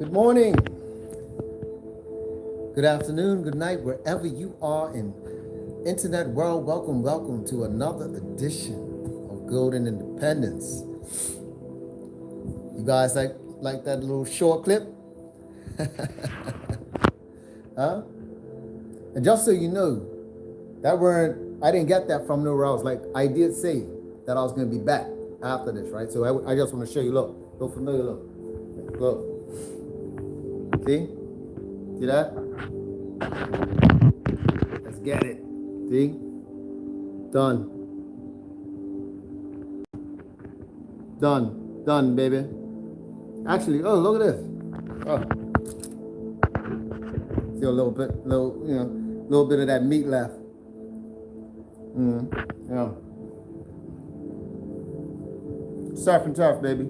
Good morning, good afternoon, good night, wherever you are in internet world. Welcome to another edition of Golden Independence. You guys like that little short clip? Huh? And just so you know, I didn't get that from nowhere else. Like, I did say that I was going to be back after this, right? So I just want to show you, look familiar, look. See that? Let's get it. See? Done, baby. Actually, oh, look at this. Oh. See a little bit of that meat left. Yeah. Surf and turf, baby.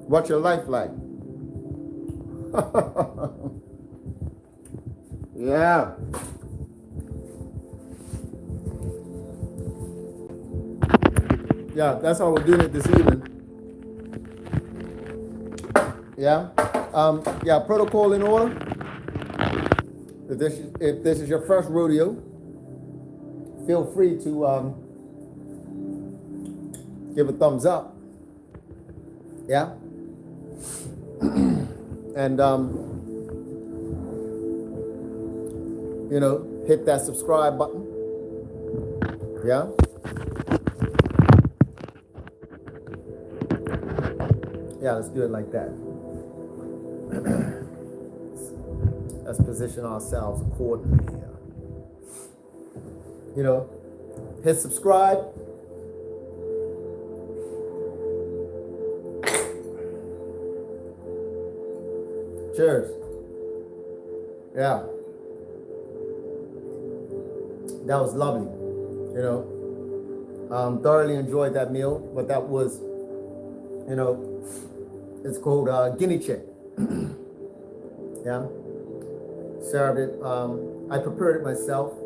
What's your life like? Yeah. Yeah, that's how we're doing it this evening. Yeah. Protocol in order. If this is your first rodeo, feel free to give a thumbs up. Yeah. And hit that subscribe button. Yeah. Yeah, let's do it like that. Let's position ourselves accordingly here. Hit subscribe. Cheers. Yeah. That was lovely. Thoroughly enjoyed that meal, but that was, it's called guinea chick. Yeah. Served it. I prepared it myself.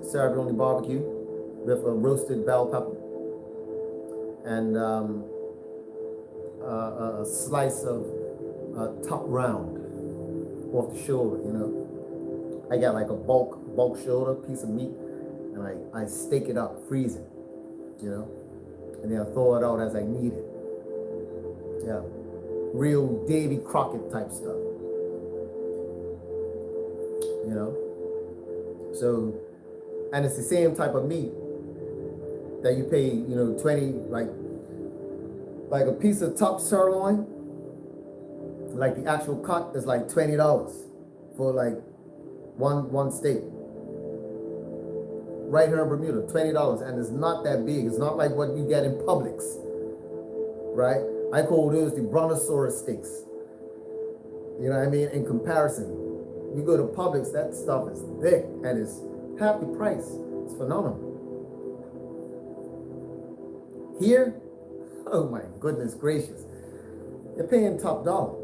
Served it on the barbecue with a roasted bell pepper and a slice of top round off the shoulder. I got like a bulk shoulder piece of meat, and I steak it up, freeze it, and then I throw it out as I need it. Yeah, real Davy Crockett type stuff. So, and it's the same type of meat that you pay, 20, like a piece of top sirloin, like the actual cut is like $20 for like one steak. Right here in Bermuda, $20, and it's not that big. It's not like what you get in Publix, right? I call those the brontosaurus steaks. You know what I mean? In comparison, you go to Publix, that stuff is thick and it's half the price. It's phenomenal. Here, oh my goodness gracious, you're paying top dollar.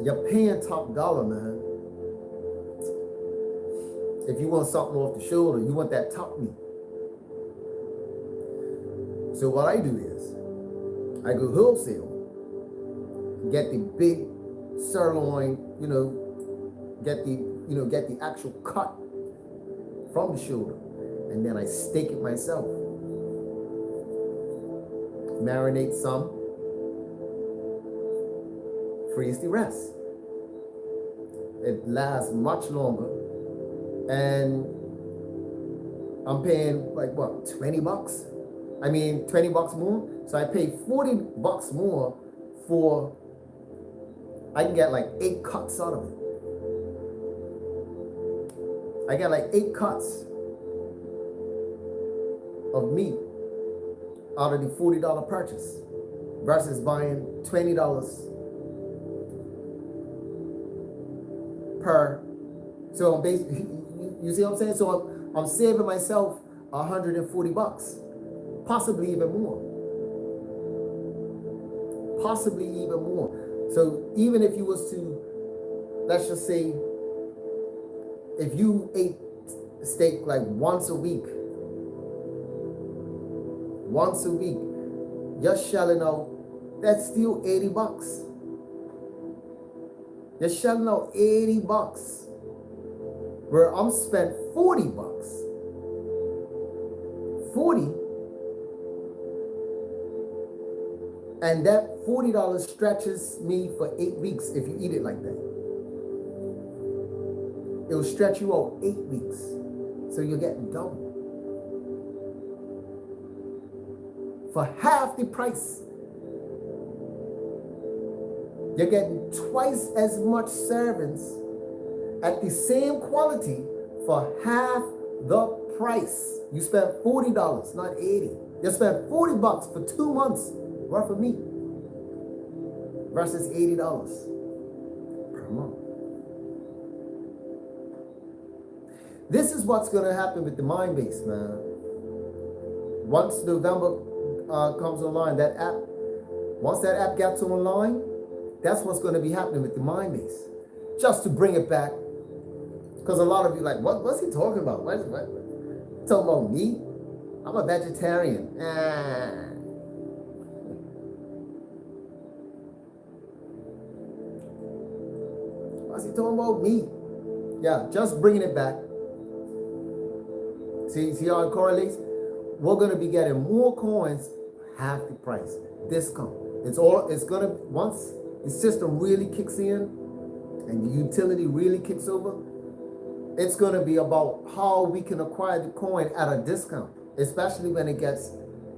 You're paying top dollar, man. If you want something off the shoulder, you want that top meat. So what I do is, I go wholesale, get the big sirloin, get the actual cut from the shoulder, and then I steak it myself. Marinate some, freeze the rest. It lasts much longer, and I'm paying like what, $20? I mean, $20 more. So I pay $40 more for, I can get like 8 cuts out of it. I get like 8 cuts of meat out of the $40 purchase versus buying $20 per. So I'm basically, you see what I'm saying? So I'm saving myself $140, possibly even more. So even if you was to, let's just say, if you ate steak like once a week, you're shelling out That's still 80 bucks. You're shelling out 80 bucks. Where I'm spent 40 bucks. 40. And that $40 stretches me for 8 weeks if you eat it like that. It'll stretch you out 8 weeks. So you're getting double. For half the price. You're getting twice as much servings at the same quality for half the price. You spent $40, not 80. You spent 40 bucks for 2 months worth of meat versus $80 per month. This is what's going to happen with the Minebase, man. Once November comes online, that app, once that app gets online, that's what's going to be happening with the Minebase. Just to bring it back, because a lot of you like, what's he talking about? What? Talking about meat? I'm a vegetarian. What's he talking about meat? Yeah, just bringing it back. See how it correlates? We're going to be getting more coins, half the price, discount. It's going to, once the system really kicks in and the utility really kicks over, it's going to be about how we can acquire the coin at a discount, especially when it gets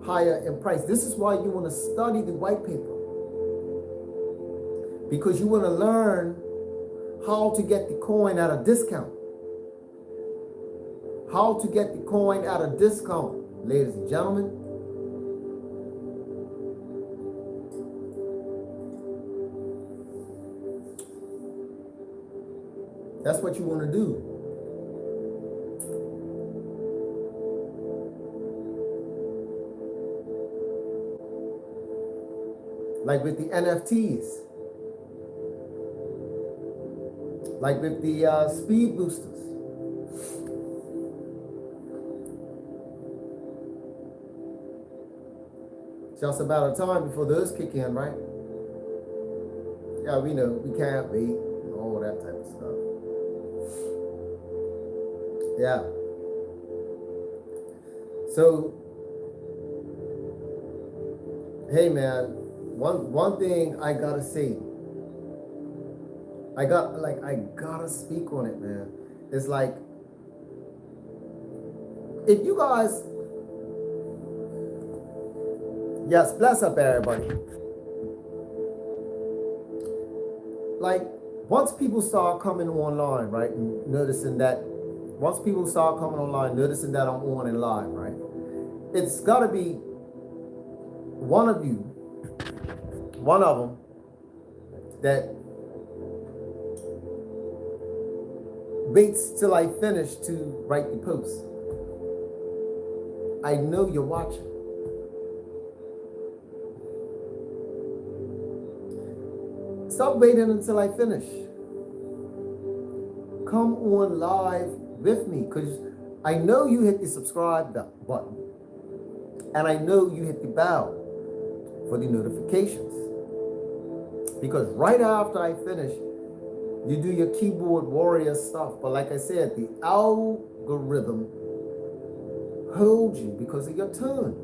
higher in price. This is why you want to study the white paper, because you want to learn how to get the coin at a discount. How to get the coin at a discount, ladies and gentlemen. That's what you want to do. Like with the NFTs. Like with the speed boosters. Just about a time before those kick in, right? Yeah, we know. We can't wait. All that type of stuff. Yeah. So, hey man, one thing I gotta say. I gotta speak on it, man. It's like, if you guys, yes, bless up everybody. Like, once people start coming online, right, and noticing that, once people start coming online, noticing that I'm on and live, right, it's gotta be one of them, that waits till I finish to write the post. I know you're watching. Stop waiting until I finish. Come on live with me, because I know you hit the subscribe button, and I know you hit the bell for the notifications. Because right after I finish, you do your keyboard warrior stuff. But like I said, the algorithm holds you because of your tone.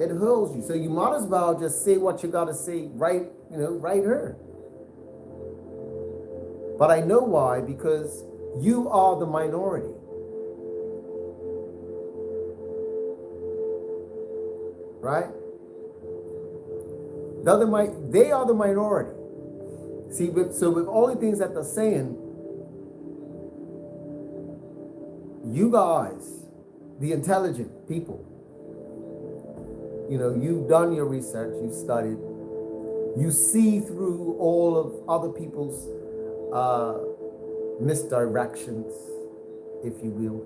It holds you. So you might as well just say what you got to say right here. But I know why, because you are the minority. Right? They are the minority. See, with all the things that they're saying, you guys, the intelligent people, you've done your research, you've studied, you see through all of other people's misdirections, if you will.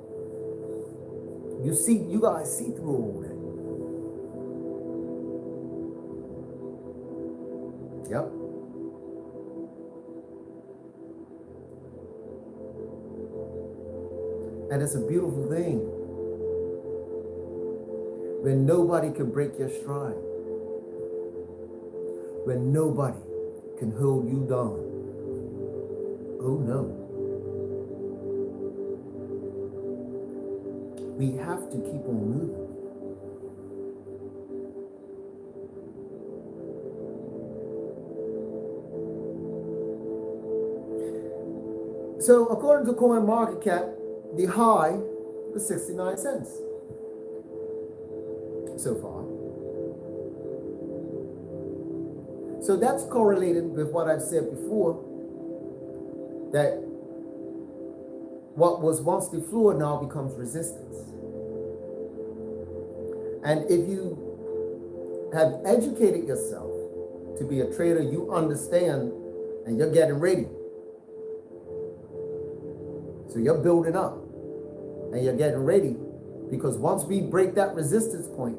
You guys see through all that. Yep. And it's a beautiful thing. when nobody can break your stride, when nobody can hold you down. Oh no. We have to keep on moving. So according to CoinMarketCap, the high was 69 cents so far. So that's correlated with what I've said before, that what was once the floor now becomes resistance. And if you have educated yourself to be a trader, you understand and you're getting ready. So you're building up and you're getting ready, because once we break that resistance point,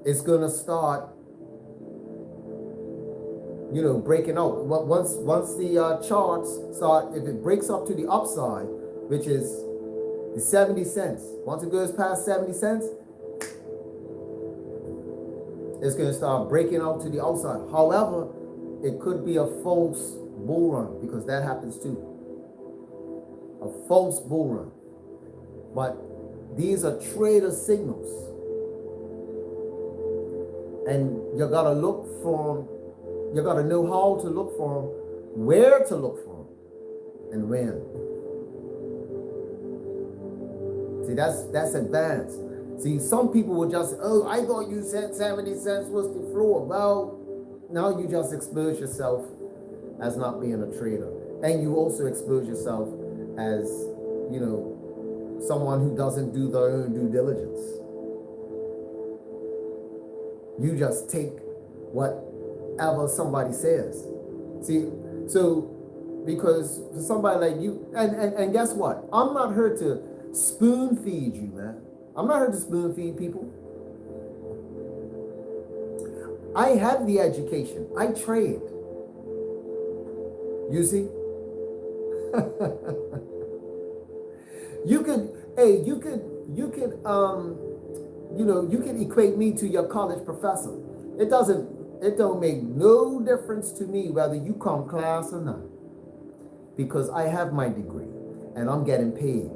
it's going to start, breaking out. Once the charts start, if it breaks up to the upside, which is the 70 cents, once it goes past 70 cents, it's going to start breaking out to the outside. However, it could be a false bull run, because that happens too. A false bull run. But these are trader signals. And you gotta look for them. You gotta know how to look for them, where to look for them, and when. See, that's advanced. See, some people will just, oh, I thought you said 70 cents was the floor. Well, now you just expose yourself as not being a trader. And you also expose yourself as, someone who doesn't do their own due diligence. You just take whatever somebody says. See, so because for somebody like you, and guess what? I'm not here to spoon feed you, man. I'm not here to spoon feed people. I have the education. I trade. You see? You could equate me to your college professor. It don't make no difference to me whether you come class or not, because I have my degree and I'm getting paid.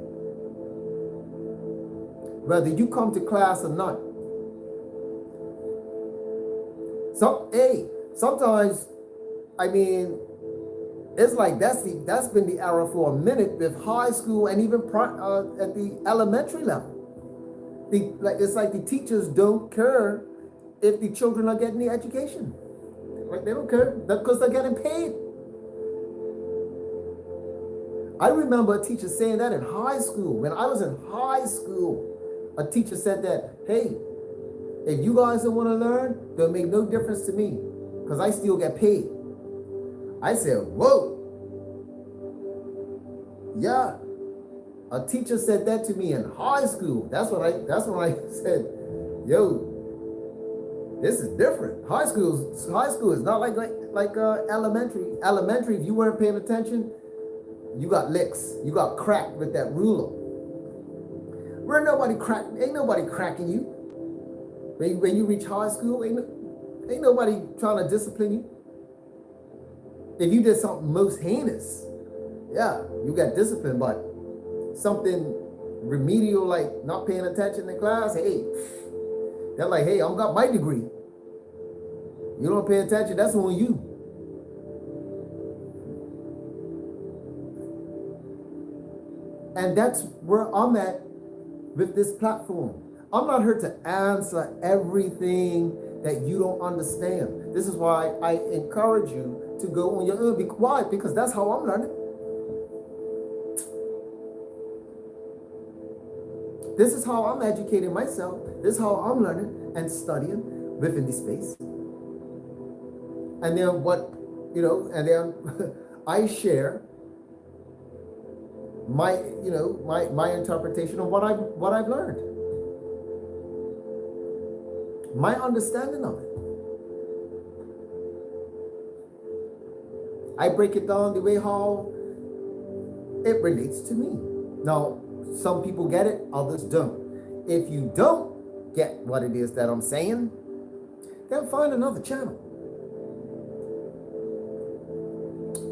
Whether you come to class or not. Sometimes, it's like that's been the era for a minute with high school and even at the elementary level. It's like the teachers don't care if the children are getting the education. Like, they don't care because they're getting paid. I remember a teacher saying that in high school. When I was in high school, a teacher said that, hey, if you guys don't want to learn, it'll make no difference to me because I still get paid. I said, whoa. Yeah. A teacher said that to me in high school. That's when I said, yo, this is different. High school is not like elementary. Elementary, if you weren't paying attention, you got licks. You got cracked with that ruler. Ain't nobody cracking you. When you reach high school, ain't nobody trying to discipline you. If you did something most heinous, yeah, you got disciplined, but something remedial like not paying attention in class, hey, they're like, hey, I got my degree. You don't pay attention, that's on you. And that's where I'm at with this platform. I'm not here to answer everything that you don't understand. This is why I encourage you to go on your own. Why? Because that's how I'm learning. This is how I'm educating myself. This is how I'm learning and studying within the space. And then I share my interpretation of what I've learned. My understanding of it. I break it down the way how it relates to me. Now, Some people get it, others don't. If you don't get what it is that I'm saying, then find another channel.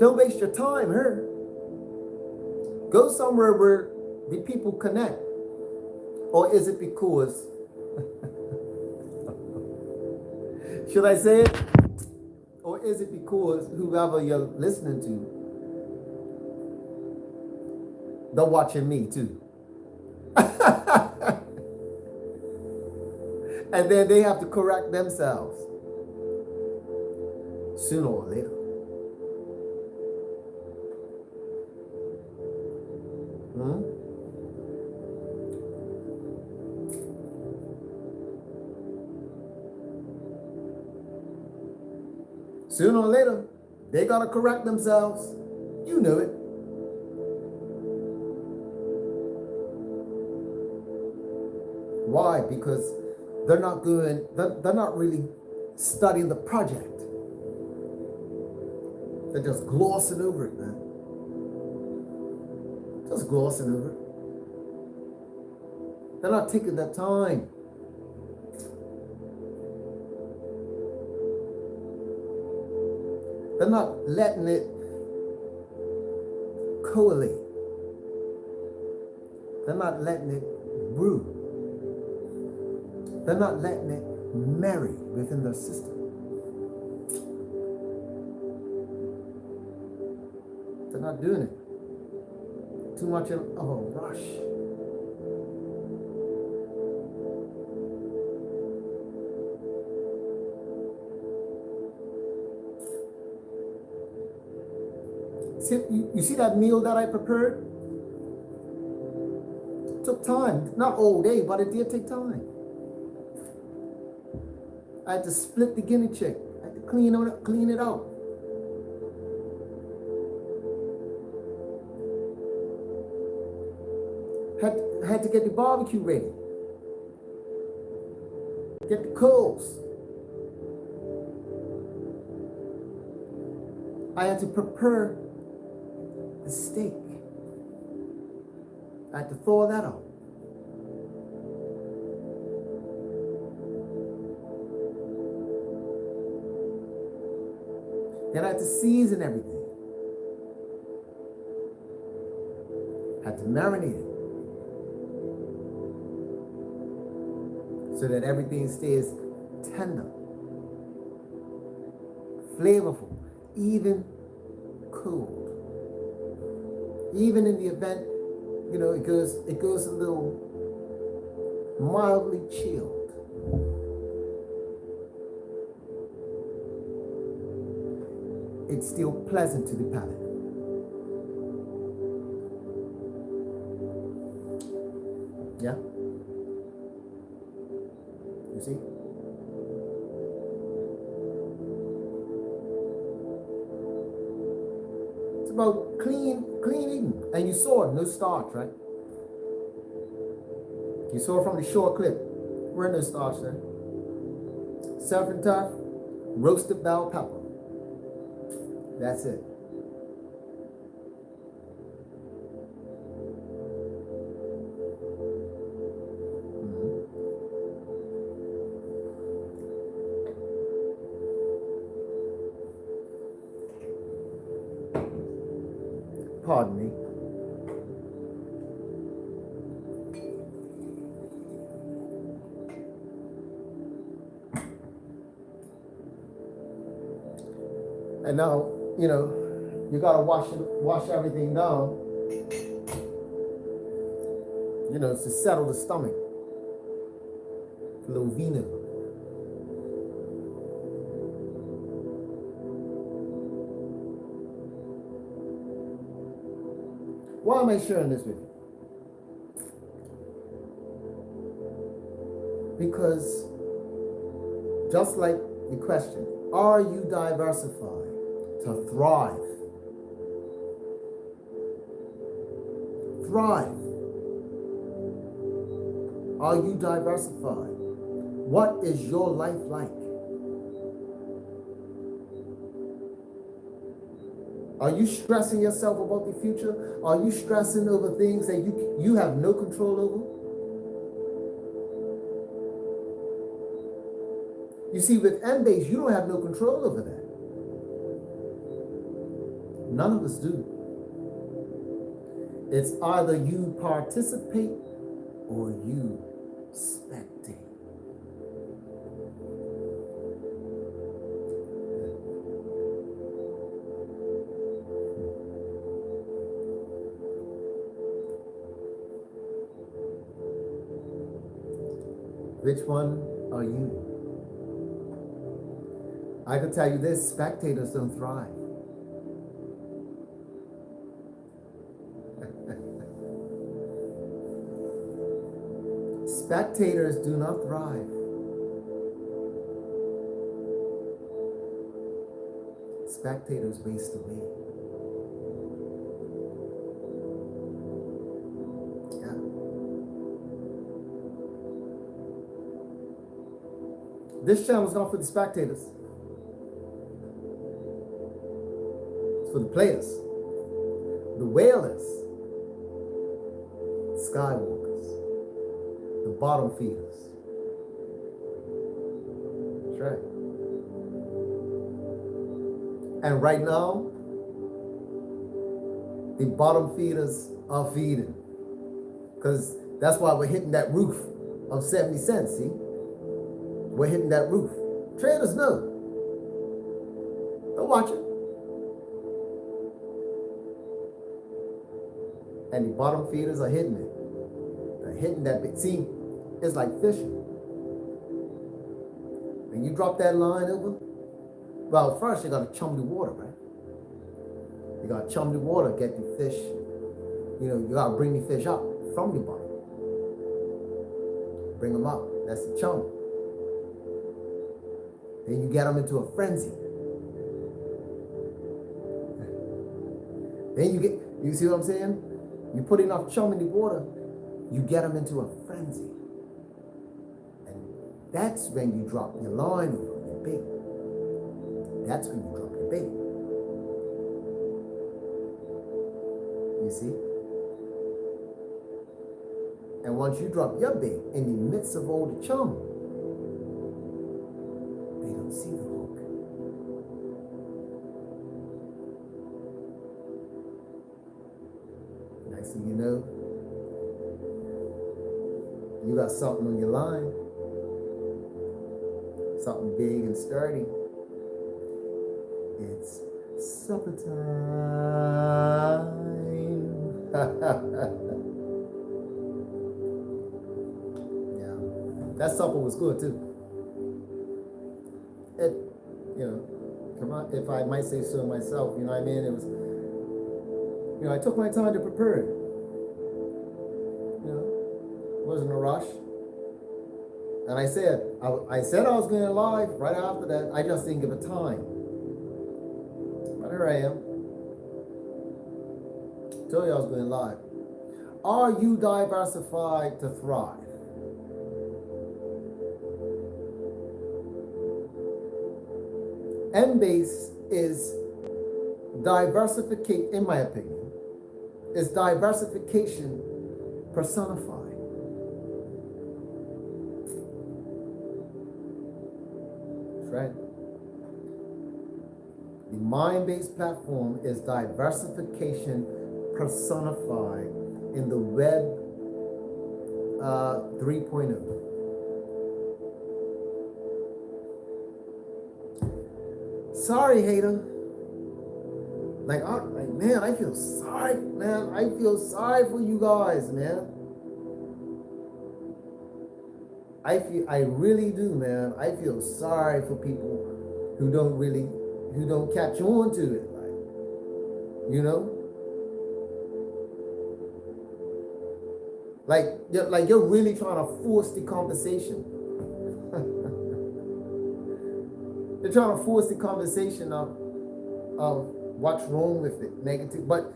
Don't waste your time here. Go somewhere where the people connect. Or is it because, should I say it? Or is it because whoever you're listening to, they're watching me too? And then they have to correct themselves sooner or later. Sooner or later, they gotta correct themselves. You know it. Why? Because they're not really studying the project. They're just glossing over it, man. Just glossing over it. They're not taking that time. They're not letting it collate. They're not letting it brew. They're not letting it marry within their system. They're not doing it. Too much of a rush. You see that meal that I prepared? It took time. Not all day, but it did take time. I had to split the guinea chick. I had to clean it out. Had to get the barbecue ready. Get the coals. I had to prepare the steak. I had to thaw that out. Then I had to season everything. Had to marinate it. So that everything stays tender, flavorful, even cold. Even in the event, it goes a little mildly chilled. It's still pleasant to the palate. Yeah? You see? It's about clean eating. And you saw it, no starch, right? You saw it from the short clip. We're no starch there. Surf and turf, roasted bell pepper. That's it. Pardon me. And now, you gotta wash everything down, to settle the stomach. A little vino. Why am I sharing this with you? Because just like the question, are you diversified to thrive? Thrive. Are you diversified? What is your life like? Are you stressing yourself about the future? Are you stressing over things that you have no control over? You see, with MBASE, you don't have no control over that. None of us do. It's either you participate or you spectate. Which one are you? I can tell you this, spectators don't thrive. Spectators do not thrive. Spectators waste away. Yeah. This channel is not for the spectators. It's for the players, the whalers, skywalkers, the bottom feeders. That's right. And right now, the bottom feeders are feeding. Because that's why we're hitting that roof of 70 cents, see? We're hitting that roof. Traders know. They're watching. And the bottom feeders are hitting it. They're hitting that bit. See, it's like fishing. When you drop that line over, well, first you gotta chum the water, right? You gotta chum the water, get the fish, you gotta bring the fish up from the bottom. Bring them up, that's the chum. Then you get them into a frenzy. Then you see what I'm saying? You put enough chum in the water, you get them into a frenzy. And that's when you drop your line over your bait. That's when you drop your bait. You see? And once you drop your bait in the midst of all the chum, they don't see the hook. Next thing you know, you got something on your line, something big and sturdy. It's supper time. Yeah, that supper was good too. It, come on, if I might say so myself, you know what I mean? It was, I took my time to prepare it. Wasn't a rush. And I said I was going live right after that. I just didn't give it time. But here I am. Told you I was going live. Are you diversified to thrive? MBASE is diversification, in my opinion, is diversification personified. That's right. The Minebase platform is diversification personified in the web 3.0. Sorry, hater. Man, I feel sorry, man. I feel sorry for you guys, man. I really do, man. I feel sorry for people who don't catch on to it, like you're really trying to force the conversation. They're trying to force the conversation of what's wrong with it, negative. But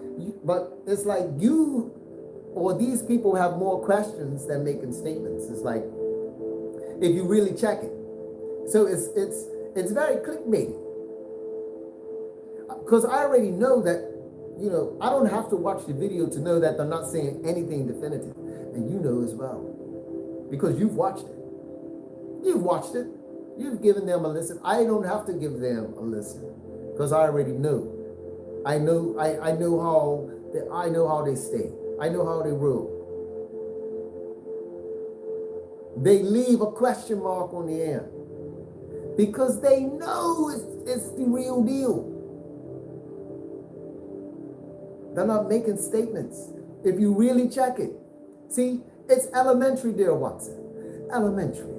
it's like you or these people have more questions than making statements. It's like, if you really check it. So it's very clickbaity. Because I already know that, I don't have to watch the video to know that they're not saying anything definitive. And you know as well, because you've watched it. You've watched it. You've given them a listen. I don't have to give them a listen because I already know. I know how they stay. I know how they rule. They leave a question mark on the end because they know it's the real deal. They're not making statements. If you really check it, see, it's elementary, dear Watson. Elementary.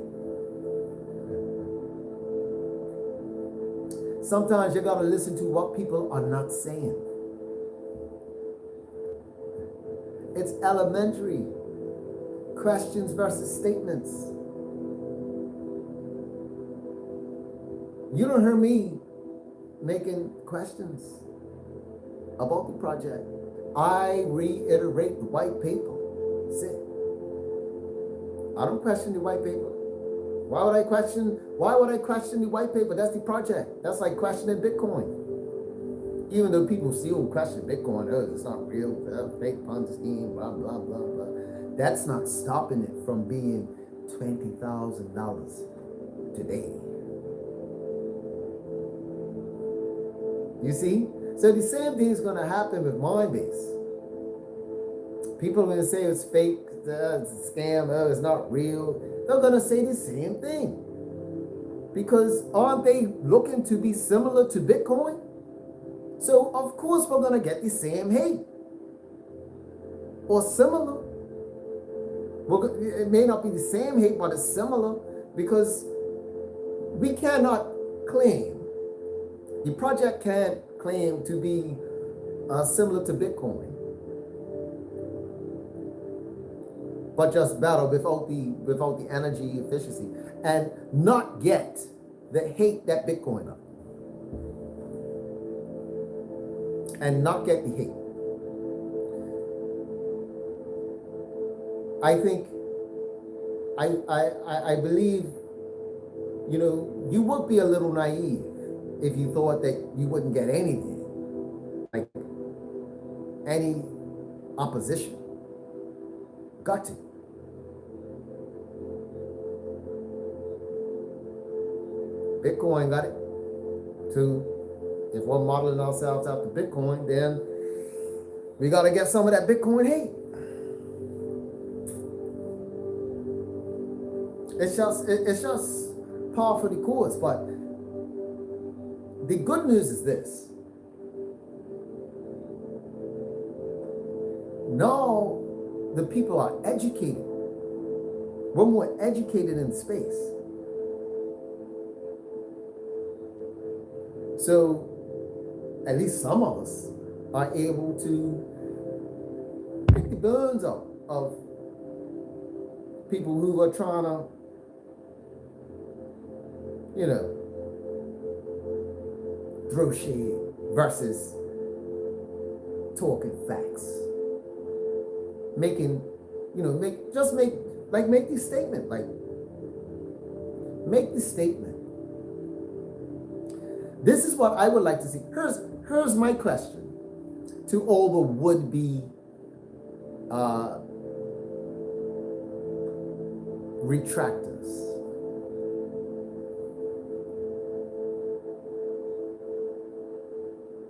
Sometimes you gotta listen to what people are not saying. It's elementary. Questions versus statements. You don't hear me making questions about the project. I reiterate the white paper. That's it. I don't question the white paper. Why would I question the white paper? That's the project. That's like questioning Bitcoin. Even though people still question Bitcoin, it's not real, fake Ponzi scheme, blah, blah, blah, blah. That's not stopping it from being $20,000 today. You see? So the same thing is going to happen with Minebase. People are going to say it's fake, it's a scam, it's not real. They're going to say the same thing. Because aren't they looking to be similar to Bitcoin? So of course we're going to get the same hate. Or similar. It may not be the same hate, but it's similar. Because we cannot claim, the project can't claim to be similar to Bitcoin. But just better without the energy efficiency and not get the hate that Bitcoin up. And not get the hate. I think, I believe, you would be a little naive if you thought that you wouldn't get anything, like any opposition. Got to. Bitcoin got it. So if we're modeling ourselves after Bitcoin, then we got to get some of that Bitcoin hate. It's just par for the course. But the good news is this. Now the people are educated. We're more educated in space. So at least some of us are able to pick the bones up of people who are trying to, throw shade versus talking facts. Making, make the statement, make the statement. This is what I would like to see. Here's my question to all the would-be retractors.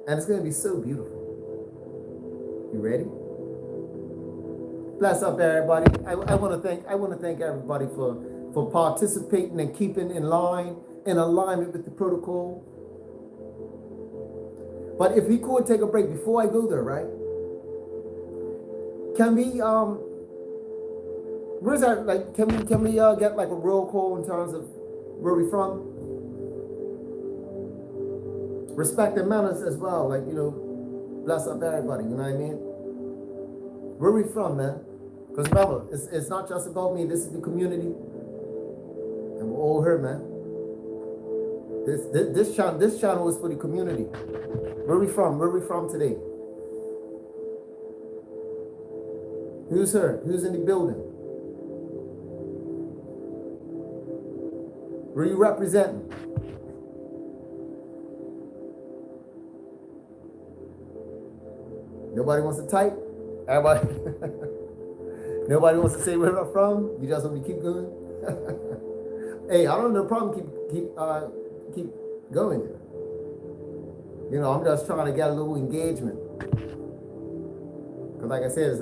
And it's going to be so beautiful. You ready? Bless up, everybody. I want to thank everybody for participating and keeping in alignment with the protocol. But if we could take a break before I go there, right? Can we where's that? Can we get a roll call in terms of where we from? Respect and manners as well, bless up everybody. You know what I mean? Where we from, man? Because remember, it's not just about me. This is the community, and we're all here, man. This channel is for the community. Where we from? Where we from today? Who's here? Who's in the building? Where you representing? Nobody wants to type. Everybody, nobody wants to say where I'm from. You just want me to keep going. Hey, I don't have no problem. Keep going. You know, I'm just trying to get a little engagement. Because like I said, it's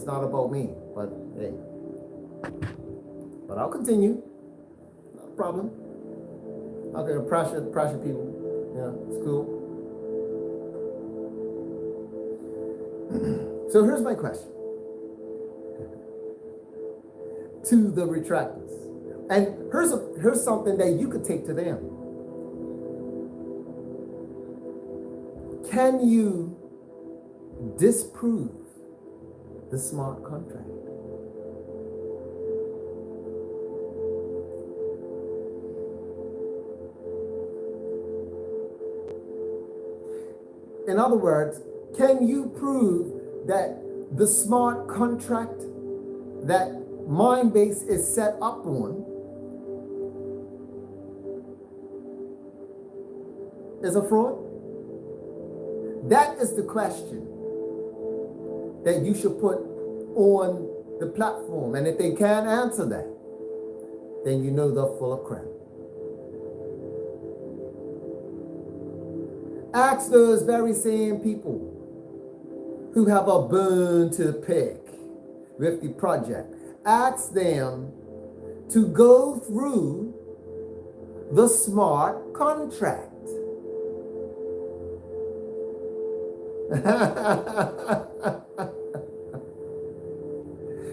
not about me. But hey, but I'll continue. No problem. I'm gonna pressure people. Yeah, it's cool. So here's my question to the retractors, and here's something that you could take to them. Can you disprove the smart contract? In other words, can you prove that the smart contract that Minebase is set up on is a fraud? That is the question that you should put on the platform. And if they can't answer that, then you know they're full of crap. Ask those very same people who have a bone to pick with the project. Ask them to go through the smart contract.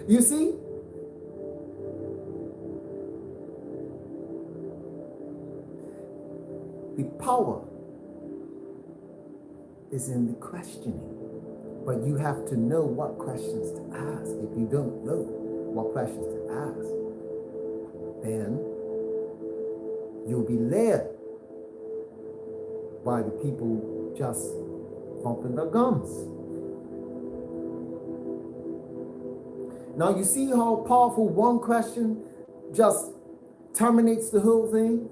You see? The power is in the questioning. But you have to know what questions to ask. If you don't know what questions to ask, then you'll be led by the people just pumping their gums. Now you see how powerful one question just terminates the whole thing?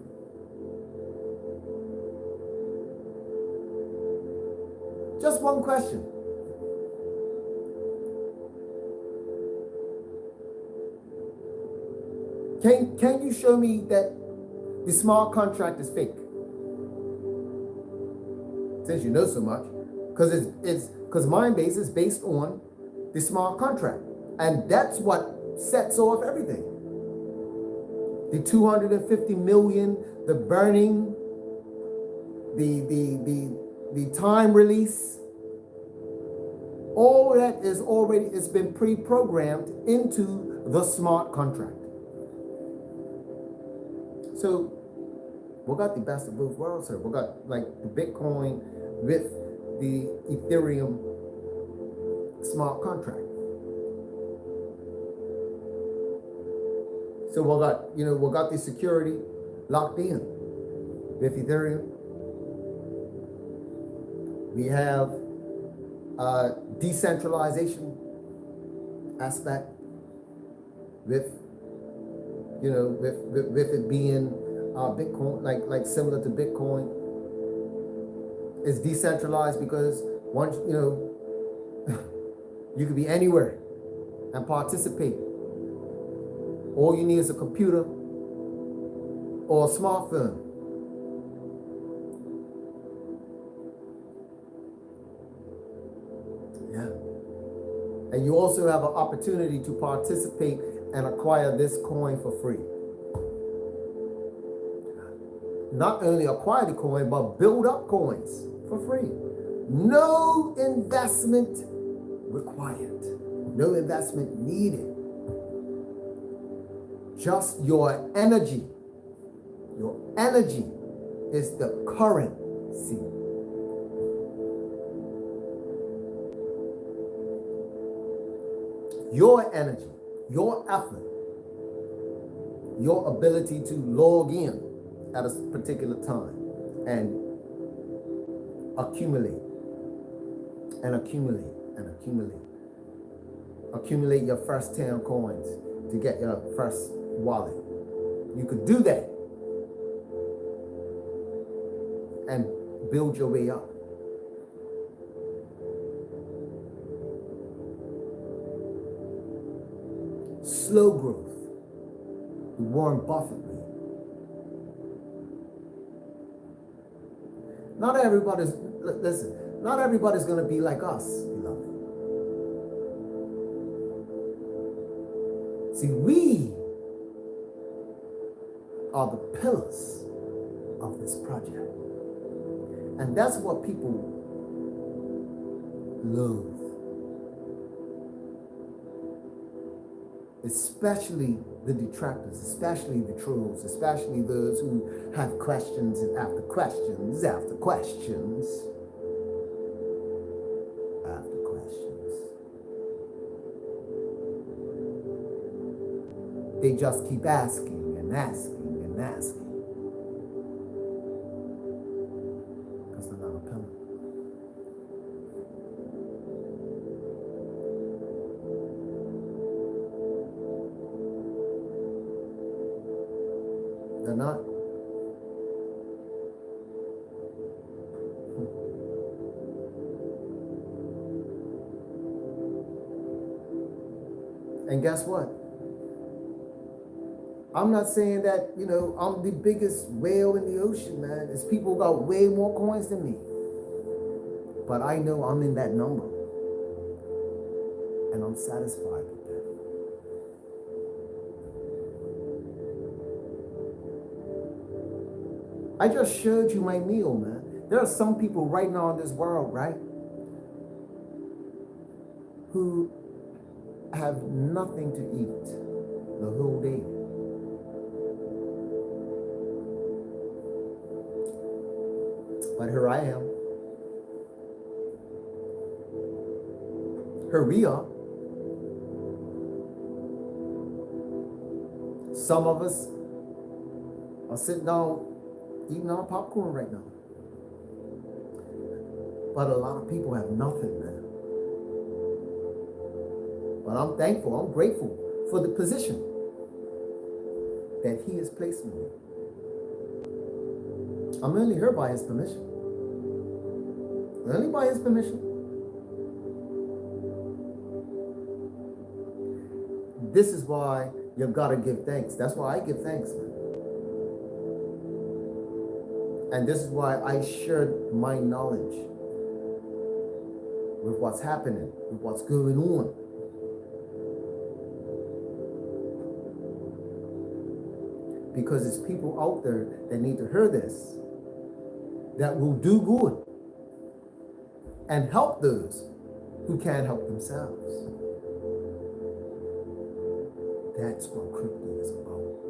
Just one question. Can you show me that the smart contract is fake? Since you know so much, because Minebase is based on the smart contract, and that's what sets off everything. The 250 million, the burning, the time release, all that is already, it's been pre-programmed into the smart contract. So we got the best of both worlds here. We got like the Bitcoin with the Ethereum smart contract. So we got the security locked in with Ethereum. We have decentralization aspect with with it being Bitcoin, like similar to Bitcoin. It's decentralized because once you could be anywhere and participate. All you need is a computer or a smartphone. Yeah. And you also have an opportunity to participate and acquire this coin for free. Not only acquire the coin, but build up coins for free. No investment required. No investment needed. Just your energy. Your energy is the currency. Your energy, your effort, your ability to log in at a particular time and accumulate and accumulate and accumulate. Accumulate your first 10 coins to get your first wallet. You could do that and build your way up. slow growth, the Warren Buffett way. Not everybody's, listen, not everybody's going to be like us, beloved. See, we are the pillars of this project. And that's what people loathe. Especially the detractors, especially the trolls, especially those who have questions after questions after questions after questions. They just keep asking and asking and asking. Because they're not a pillar. They're not. And guess what? I'm not saying that, I'm the biggest whale in the ocean, man. There's people who got way more coins than me. But I know I'm in that number. And I'm satisfied with that. I just showed you my meal, man. There are some people right now in this world, right, who have nothing to eat the whole day. But here I am. Here we are. Some of us are sitting down eating our popcorn right now. But a lot of people have nothing, man. But I'm thankful, I'm grateful for the position that he has placed me in. I'm only here by his permission. Only by his permission. This is why you've got to give thanks. That's why I give thanks, man. And this is why I shared my knowledge with what's happening, with what's going on. Because there's people out there that need to hear this, that will do good and help those who can't help themselves. That's what crypto is about.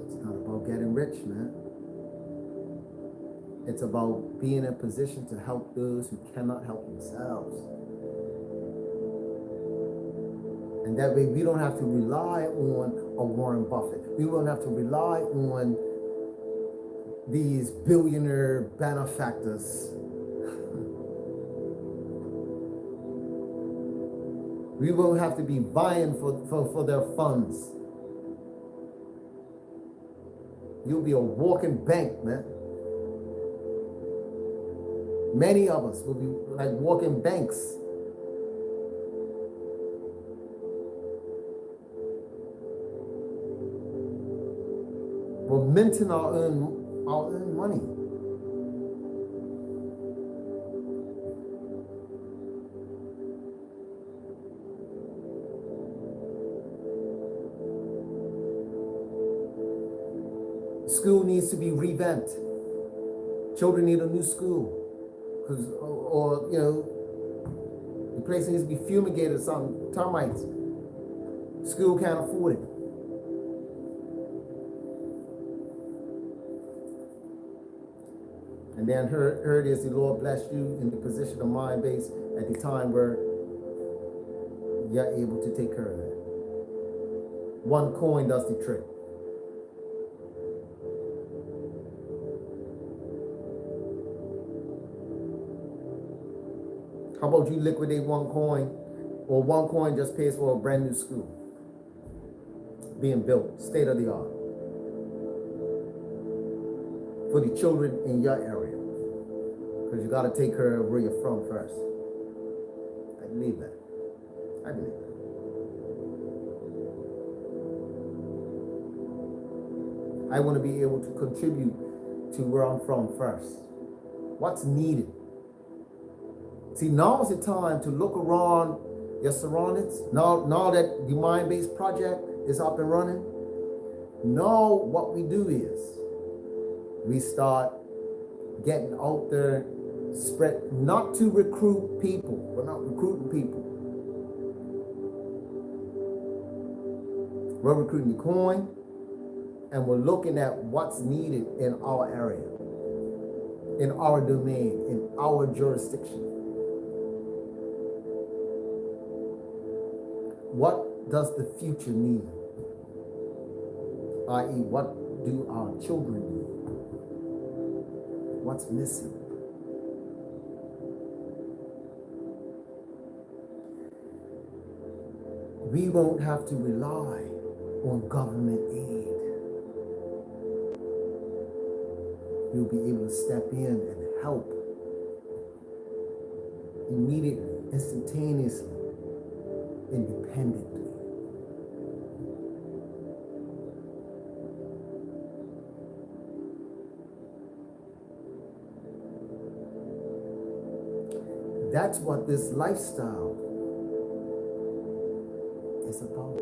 It's not about getting rich, man. It's about being in a position to help those who cannot help themselves. And that way we don't have to rely on a Warren Buffett. We won't have to rely on these billionaire benefactors. We won't have to be vying for their funds. You'll be a walking bank, man. Many of us will be like walking banks. We're minting our own money. School needs to be revamped. Children need a new school. Or the place needs to be fumigated, some termites. School can't afford it. And then here it is, the Lord bless you in the position of Minebase at the time where you're able to take care of that. One coin does the trick. How about you liquidate one coin, or one coin just pays for a brand new school being built, state of the art. for the children in your area. Because you got to take care of where you're from first. I believe that. I believe that. I want to be able to contribute to where I'm from first. What's needed? See, now is the time to look around your surroundings. Now that the Minebase project is up and running, now what we do is we start getting out there, spread, not to recruit people. We're not recruiting people. We're recruiting the coin, and we're looking at what's needed in our area, in our domain, in our jurisdiction. What does the future need? I.e., what do our children need? What's missing? We won't have to rely on government aid. You'll be able to step in and help immediately, instantaneously, independently. That's what this lifestyle is about.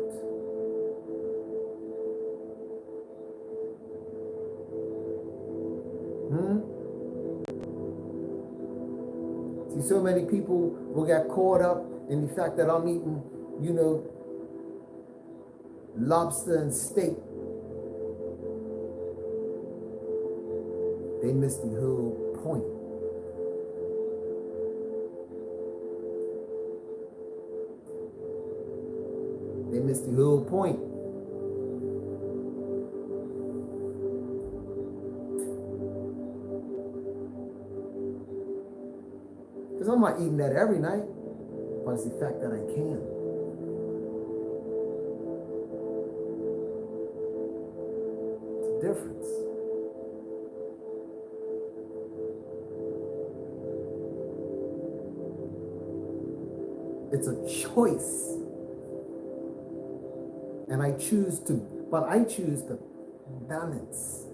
See, so many people will get caught up in the fact that I'm eating, lobster and steak. They miss the whole point. They miss the whole point. Because I'm not eating that every night, but it's the fact that I can. It's a difference. It's a choice. And I choose to balance.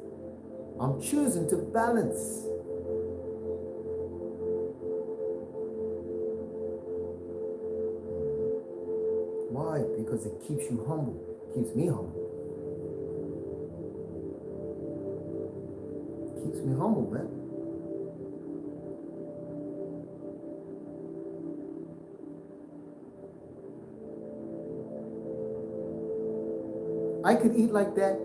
I'm choosing to balance. Why? Because it keeps you humble. It keeps me humble. It keeps me humble, man. I could eat like that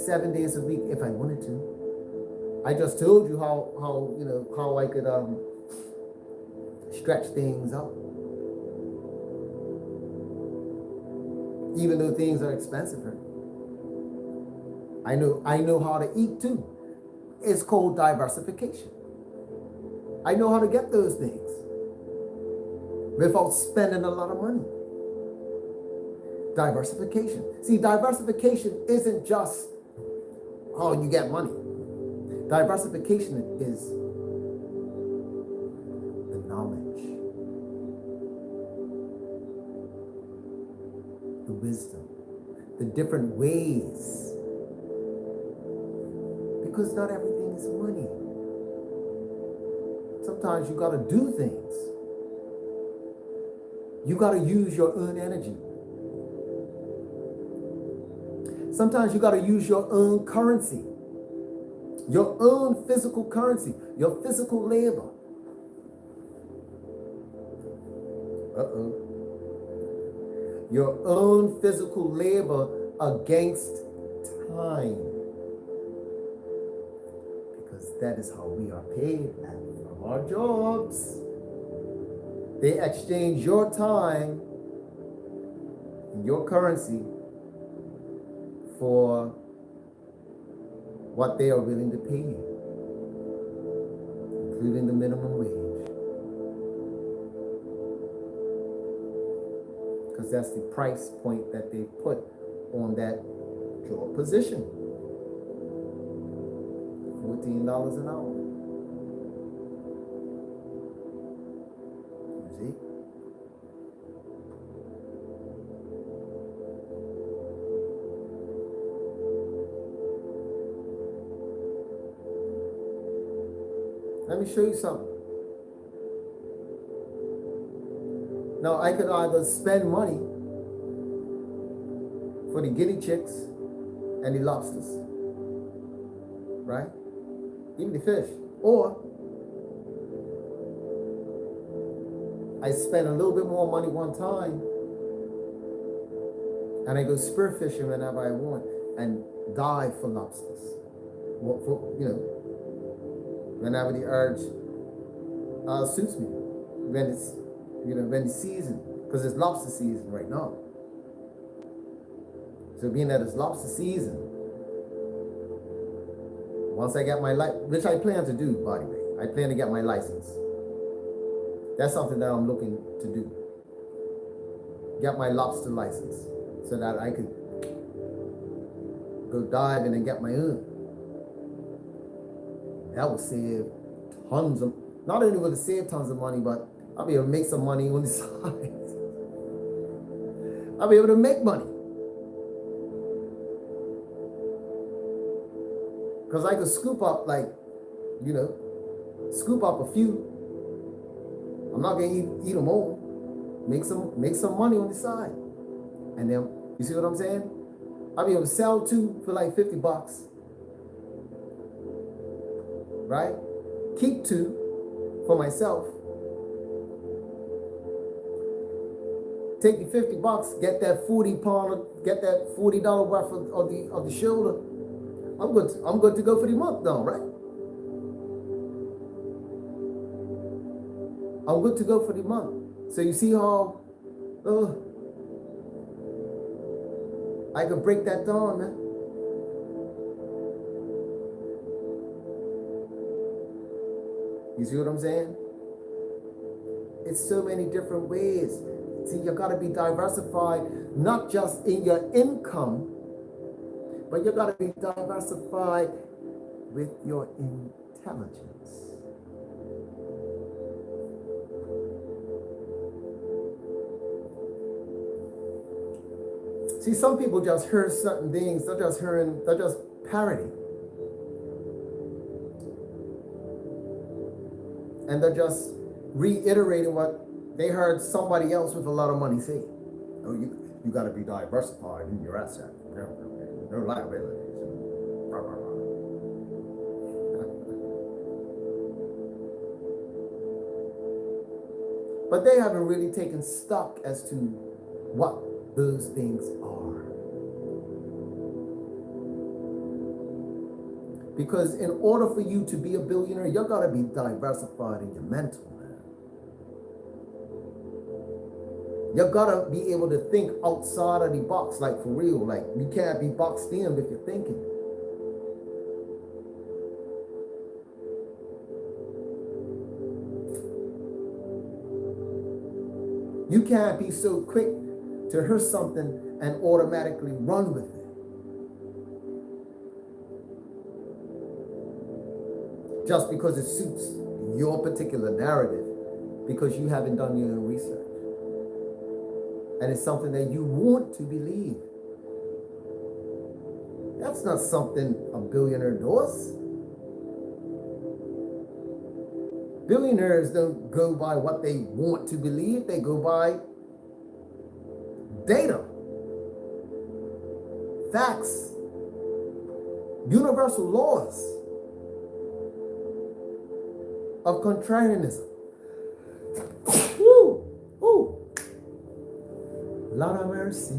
7 days a week if I wanted to. I just told you how I could stretch things out. Even though things are expensive. I know how to eat too. It's called diversification. I know how to get those things without spending a lot of money. Diversification. See, diversification isn't just how you get money. Diversification is the knowledge, the wisdom, the different ways. Because not everything is money. Sometimes you got to do things. You got to use your own energy. Sometimes you got to use your own currency, your own physical currency, your physical labor. Your own physical labor against time. Because that is how we are paid from our jobs. They exchange your time and your currency for what they are willing to pay you, including the minimum wage. Because that's the price point that they put on that job position. For $14 an hour. You see? Let me show you something. Now, I could either spend money for the guinea chicks and the lobsters, right? Even the fish. Or I spend a little bit more money one time and I go spearfishing whenever I want and dive for lobsters. Whenever the urge suits me. When it's, when the season, because it's lobster season right now. So being that it's lobster season, once I get my which I plan to do, by the way, I plan to get my license. That's something that I'm looking to do. Get my lobster license so that I could go diving and get my own. That will save tons of, not only will it save tons of money, but I'll be able to make some money on the side. I'll be able to make money. Because I could scoop up scoop up a few. I'm not going to eat them all. Make some money on the side. And then, you see what I'm saying? I'll be able to sell 2 for like $50. Right? Keep 2 for myself. Take the $50, get that 40 pounder, get that $40 worth of the shoulder. I'm good to go for the month now, right? I'm good to go for the month. So you see how I can break that down, man. You see what I'm saying? It's so many different ways. See, you gotta be diversified, not just in your income, but you gotta be diversified with your intelligence. See, some people just hear certain things, they're just parroting. And they're just reiterating what they heard somebody else with a lot of money say. Oh, you got to be diversified in your asset. No liabilities. But they haven't really taken stock as to what those things are. Because in order for you to be a billionaire, you got to be diversified in your mental. You gotta be able to think outside of the box, like for real. Like you can't be boxed in with your thinking. You can't be so quick to hear something and automatically run with it. Just because it suits your particular narrative, because you haven't done your own research. And it's something that you want to believe. That's not something a billionaire does. Billionaires don't go by what they want to believe. They go by data, facts, universal laws of contrarianism. Woo! Woo! Lord of mercy.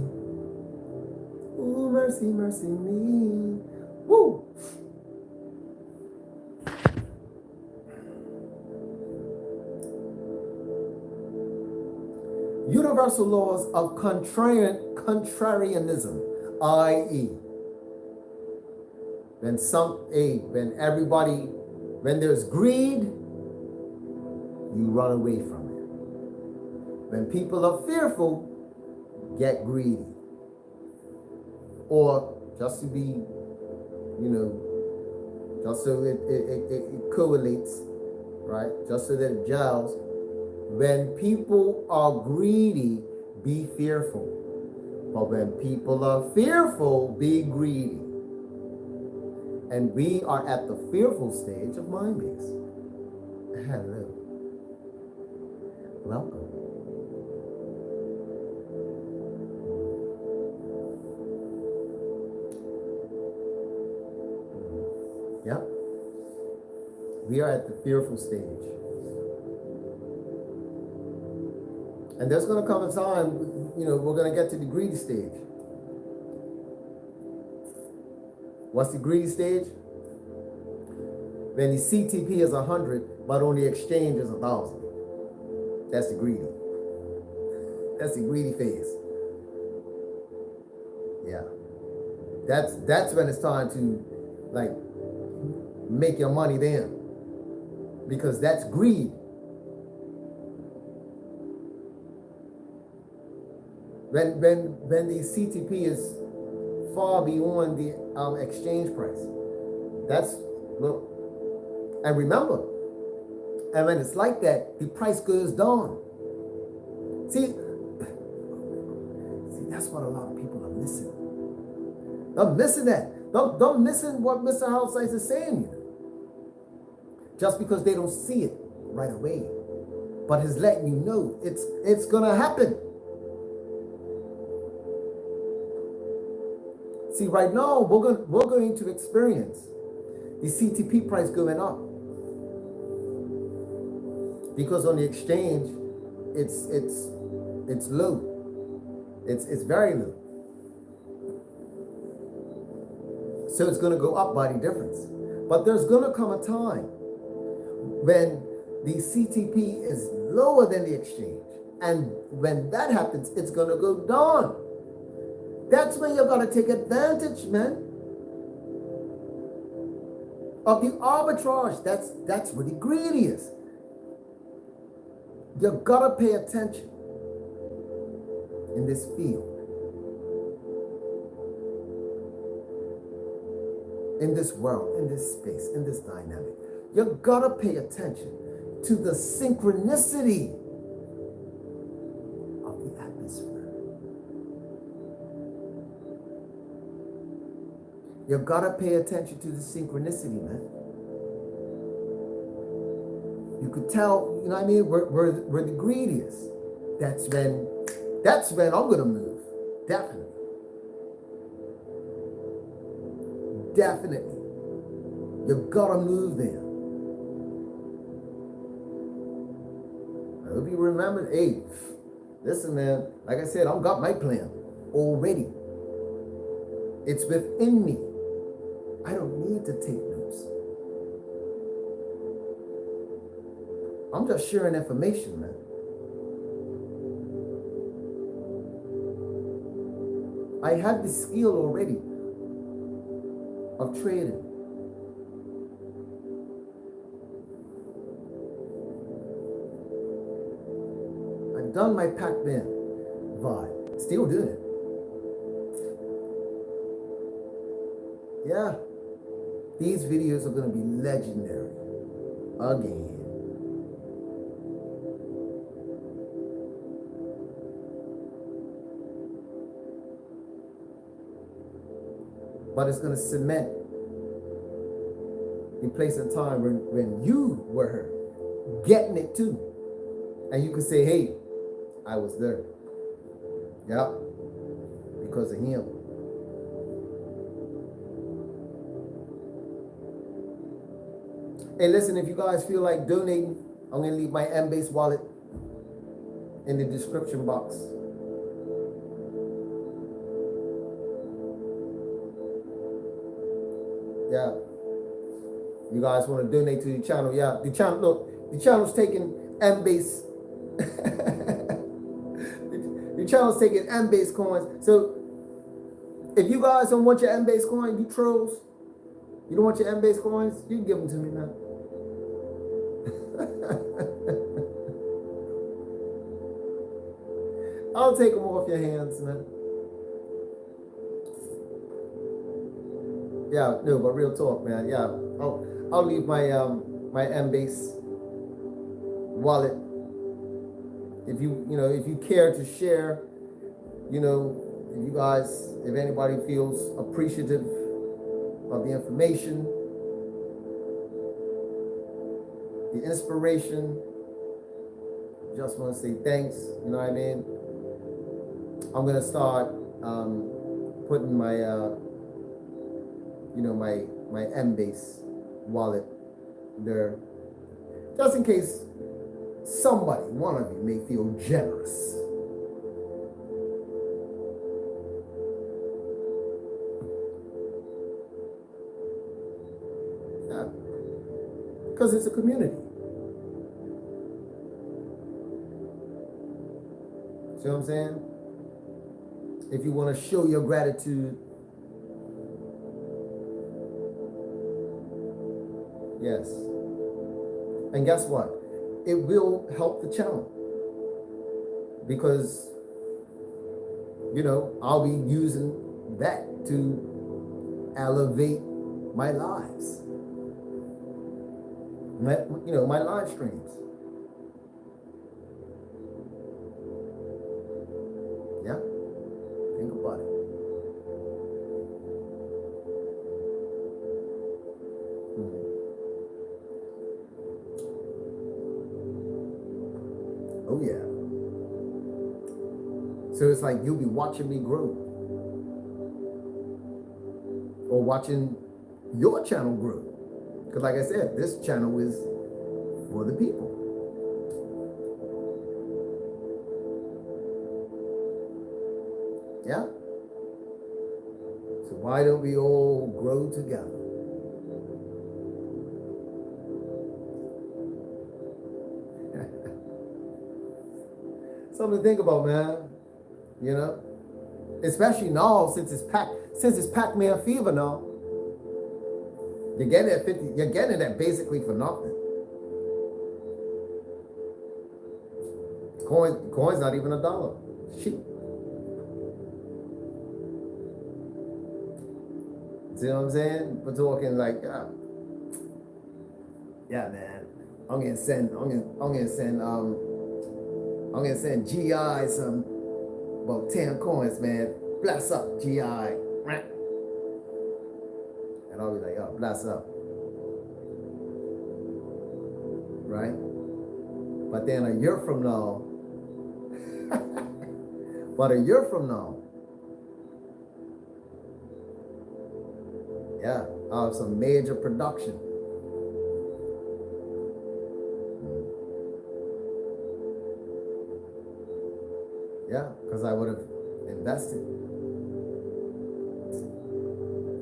Ooh, mercy, mercy me. Woo! Universal laws of contrarianism, i.e., when there's greed, you run away from it. When people are fearful, get greedy. Or just to be, just so it correlates, right? Just so that it gels. When people are greedy, be fearful. But when people are fearful, be greedy. And we are at the fearful stage of Minebase. Hello. Welcome. Yep. We are at the fearful stage. And there's going to come a time, we're going to get to the greedy stage. What's the greedy stage? When the CTP is 100, but on the exchange is 1,000. That's the greedy. That's the greedy phase. Yeah. That's when it's time to make your money then. Because that's greed. When the CTP is far beyond the exchange price. That's, look, and remember, and when it's like that, the price goes down. See, that's what a lot of people are missing. They're missing that. They're missing what Mr. House is saying. Just because they don't see it right away. But he's letting you know it's gonna happen. See, right now we're going to experience the CTP price going up. Because on the exchange, it's low. It's very low. So it's going to go up by the difference. But there's going to come a time when the CTP is lower than the exchange. And when that happens, it's going to go down. That's when you're going to take advantage, man, of the arbitrage. That's where the greedy is. You've got to pay attention in this field, in this world, in this space, in this dynamic. You've got to pay attention to the synchronicity of the atmosphere. You've got to pay attention to the synchronicity, man. You could tell, you know what I mean, where the greed is. That's when I'm going to move. Definitely. Definitely. You've got to move there. I hope you remember, hey, listen, man, like I said, I've got my plan already. It's within me. I don't need to take notes. I'm just sharing information, man. I have the skill already of trading. I've done my Pac-Man vibe. Still doing it. Yeah. These videos are going to be legendary. Again. But it's going to cement the place and time when you were getting it too. And you could say, hey, I was there. Yeah. Because of him. Hey, listen, if you guys feel like donating, I'm going to leave my MBASE wallet in the description box. Yeah. You guys want to donate to the channel? Yeah. The channel, look, the channel's taking MBASE. the channel's taking MBASE coins. So if you guys don't want your MBASE coin, you trolls, you don't want your MBASE coins, you can give them to me, man. I'll take them off your hands, man. Yeah, no, but real talk, man. Yeah, I'll leave my my MBASE wallet. If if you care to share, if you guys, if anybody feels appreciative of the information, the inspiration, just want to say thanks. You know what I mean? I'm gonna start putting my my MBASE wallet there, just in case one of you may feel generous. Yeah, because it's a community. See what I'm saying? If you want to show your gratitude, yes. And guess what? It will help the channel. Because, I'll be using that to elevate my lives. My live streams. Yeah? Think about it. Oh yeah. So it's like you'll be watching me grow. Or watching your channel grow. Because like I said, this channel is for the people. Yeah? So why don't we all grow together? Something to think about, man. Especially now since it's Pac-Man fever now. You're getting it at 50, you're getting it basically for nothing. Coin's not even $1. Cheap. See what I'm saying? We're talking like, yeah, man. I'm gonna send GI some about 10 coins, man. Bless up, GI. And I'll be like, oh, bless up. Right? But then a year from now, yeah, I'll have some major production. Yeah, because I would have invested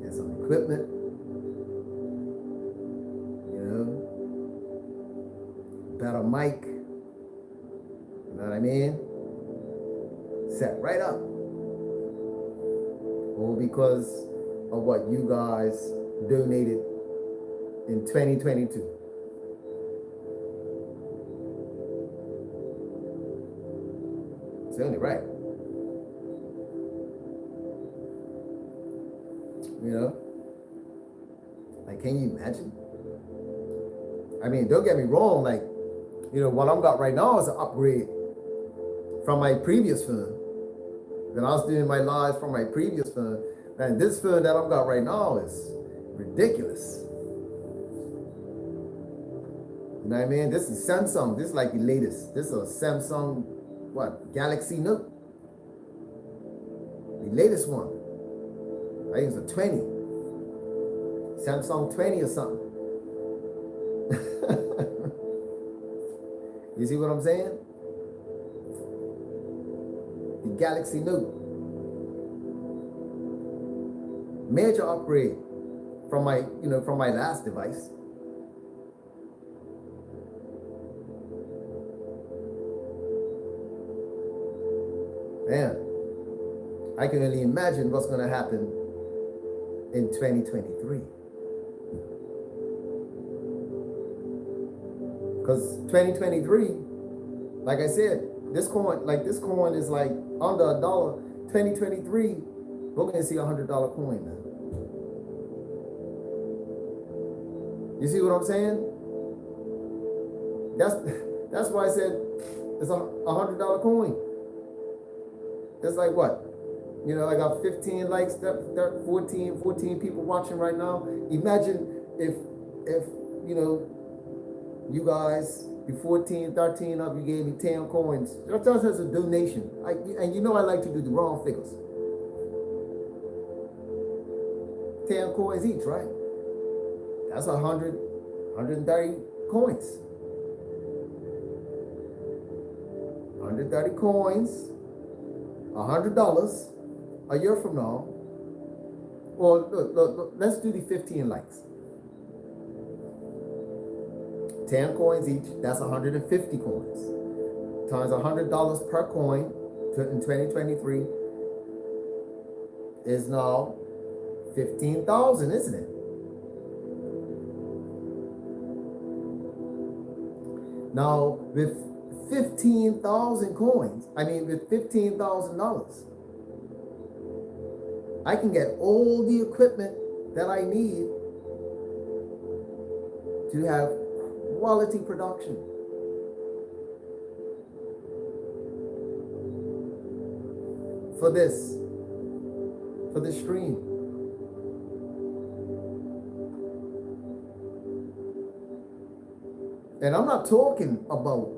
in some equipment, better mic, you know what I mean? Set right up. All because of what you guys donated in 2022. It's only right. Like, can you imagine? I mean, don't get me wrong, like, what I've got right now is an upgrade from my previous fund. When I was doing my lives from my previous fund, and this fund that I've got right now is ridiculous. You know what I mean? This is Samsung. This is like the latest. This is a Samsung, Galaxy Note. The latest one. I think it's a 20. Samsung 20 or something. You see what I'm saying? The Galaxy Note. Major upgrade from my last device. Man, I can only imagine what's going to happen in 2023. Because 2023, like I said, this coin is like under $1. 2023, we're going to see $100 coin, man. You see what I'm saying? That's why I said it's a $100 coin. It's like what? You know, I got 15 likes, 14 people watching right now. Imagine if you know, you guys, you 14, 13 of you gave me 10 coins. That's just as a donation. And you know I like to do the wrong figures. 10 coins each, right? That's 130 coins. 130 coins, $100 a year from now. Well, look, let's do the 15 likes. 10 coins each, that's 150 coins. Times $100 per coin in 2023 is now 15,000, isn't it? Now, with 15,000 coins, with $15,000, I can get all the equipment that I need to have quality production. For this stream. And I'm not talking about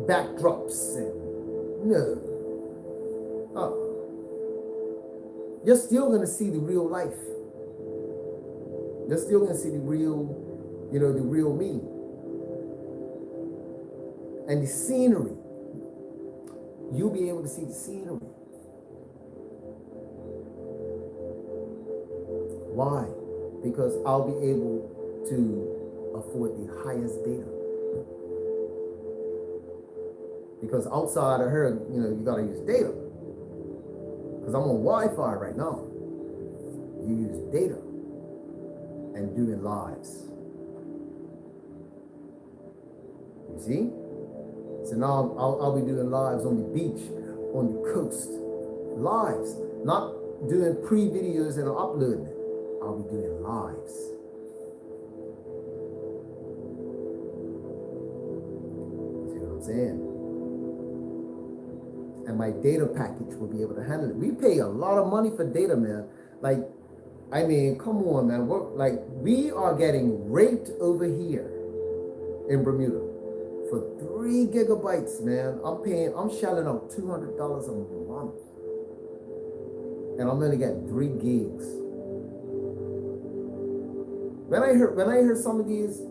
backdrops and no. You're still gonna see the real life. You're still gonna see the real, the real me. And the scenery. You'll be able to see the scenery. Why? Because I'll be able to afford the highest data. Because outside of her, you gotta use data. Because I'm on Wi-Fi right now. You use data and doing lives. You see? So now I'll be doing lives on the beach, on the coast. Lives. Not doing pre-videos and uploading it. I'll be doing lives. See what I'm saying? And my data package will be able to handle it. We pay a lot of money for data, man. Come on, man. We are getting raped over here in Bermuda for 3 gigabytes, man. I'm shelling out $200 a month. And I'm gonna get 3 gigs. When I heard some of these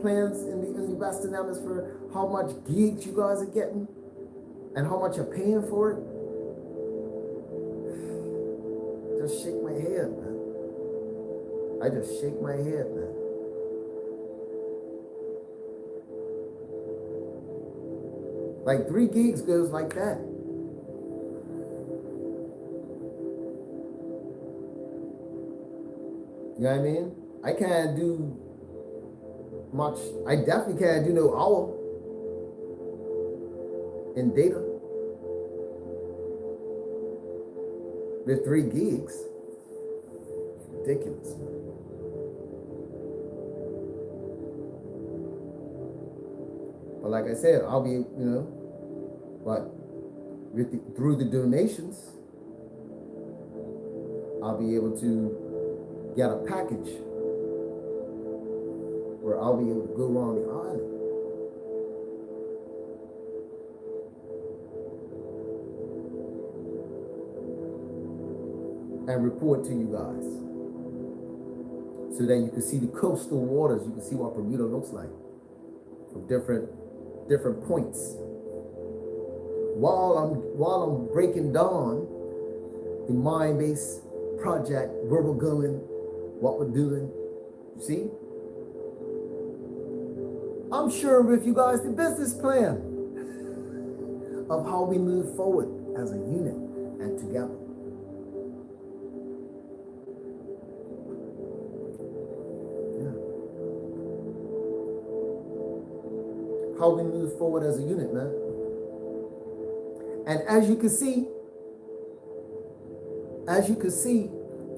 plans in the Western Hemisphere, how much gigs you guys are getting, and how much you're paying for it, just shake my head, man. I just shake my head, man. Like 3 gigs goes like that. You know what I mean? I can't do much. I definitely can't do no hour in data with 3 gigs. Ridiculous. But like I said, I'll be, through the donations, I'll be able to get a package where I'll be able to go around the island. And report to you guys. So that you can see the coastal waters, you can see what Bermuda looks like from different points. While I'm breaking down the Minebase project, where we're going, what we're doing, you see? I'm sharing with you guys the business plan of how we move forward as a unit and together. How we move forward as a unit, man. And as you can see,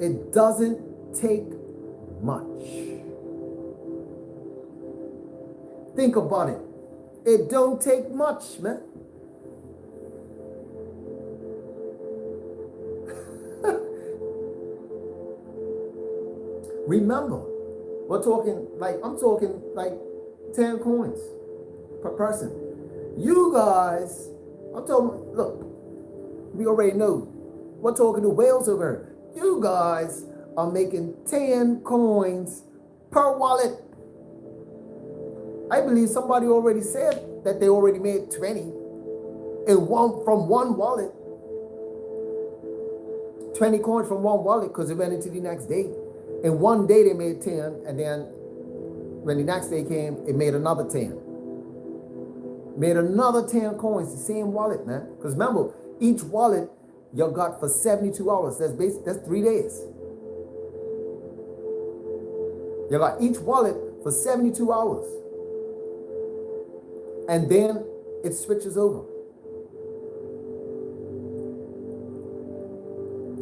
it doesn't take much. Think about it. It don't take much, man. Remember, I'm talking like 10 coins per person. You guys, I'm talking, look, we already know. We're talking to whales over here. You guys are making 10 coins per wallet. I believe somebody already said that they already made 20 from one wallet. 20 coins from one wallet because it went into the next day. In one day they made 10, and then when the next day came, it made another 10. Made another 10 coins, the same wallet, man. Because remember, each wallet you got for 72 hours. That's 3 days. You got each wallet for 72 hours. And then it switches over.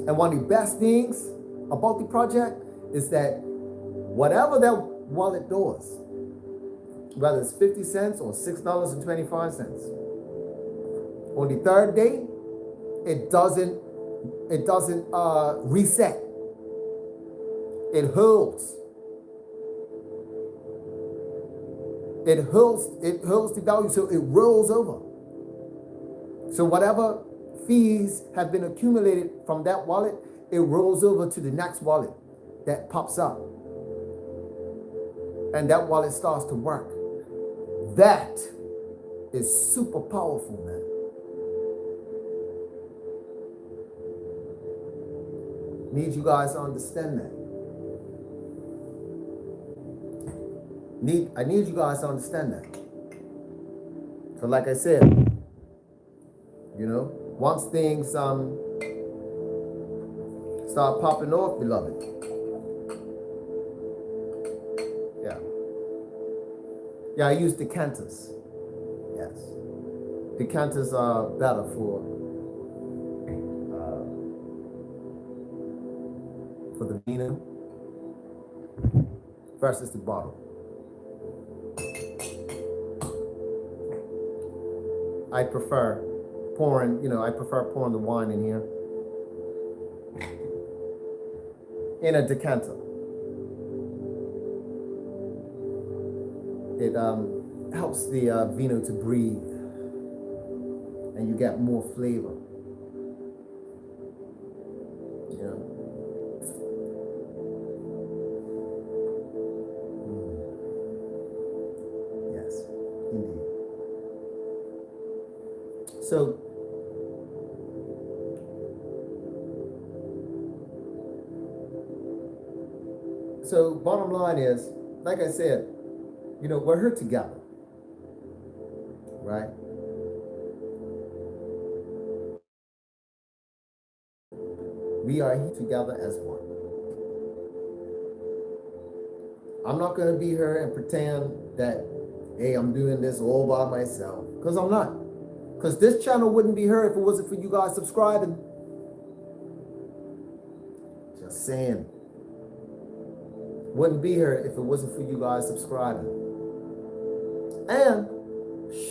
And one of the best things about the project is that whatever that wallet does, whether it's 50 cents or $6.25, on the third day, it doesn't reset. It holds. It holds the value, so it rolls over. So whatever fees have been accumulated from that wallet, it rolls over to the next wallet that pops up. And that wallet starts to work. That is super powerful, man. Need you guys to understand that. I need you guys to understand that. So like I said, once things start popping off, beloved. Yeah, I use decanters. Yes. Decanters are better for the vino versus the bottle. I prefer pouring the wine in here in a decanter. It helps the vino to breathe, and you get more flavor. Yes, indeed. So bottom line is, like I said, we're here together, right? We are here together as one. I'm not going to be here and pretend that, hey, I'm doing this all by myself, because I'm not. Because this channel wouldn't be here if it wasn't for you guys subscribing. Just saying. Wouldn't be here if it wasn't for you guys subscribing. And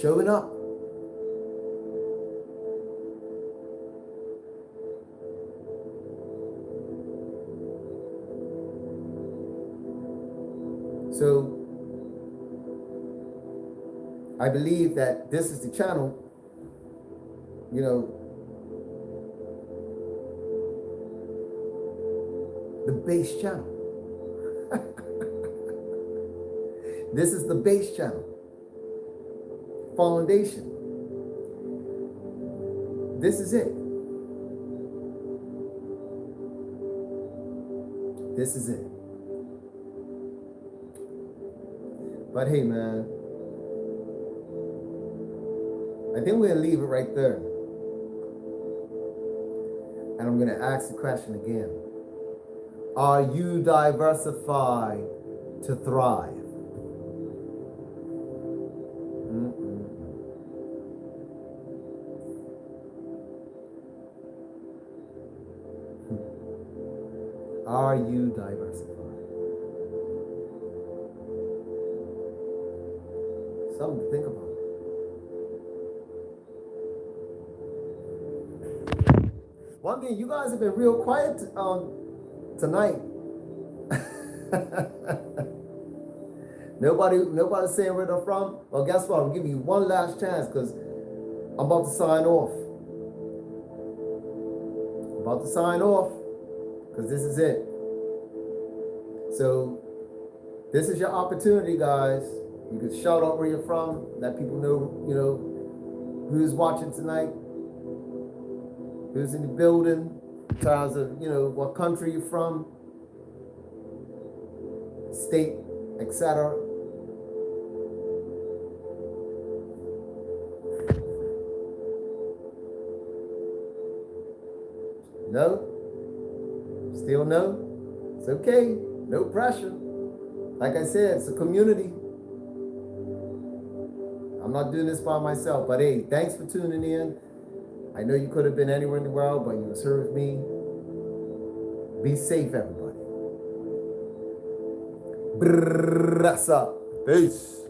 showing up. So I believe that this is the channel, the base channel. This is the base channel. Foundation. This is it. This is it. But hey, man, I think we're going to leave it right there. And I'm going to ask the question again. Are you diversified to thrive? Are you diversified? Something to think about. One thing, you guys have been real quiet tonight. Nobody saying where they're from. Well, guess what? I'll give you one last chance because I'm about to sign off. Because this is it. So this is your opportunity, guys. You can shout out where you're from. Let people know, who's watching tonight, who's in the building, in terms of, what country you're from, state, etc. No? Still no? It's okay. No pressure. Like I said, it's a community. I'm not doing this by myself, but hey, thanks for tuning in. I know you could have been anywhere in the world, but you was here with me. Be safe, everybody. Brrrr, peace.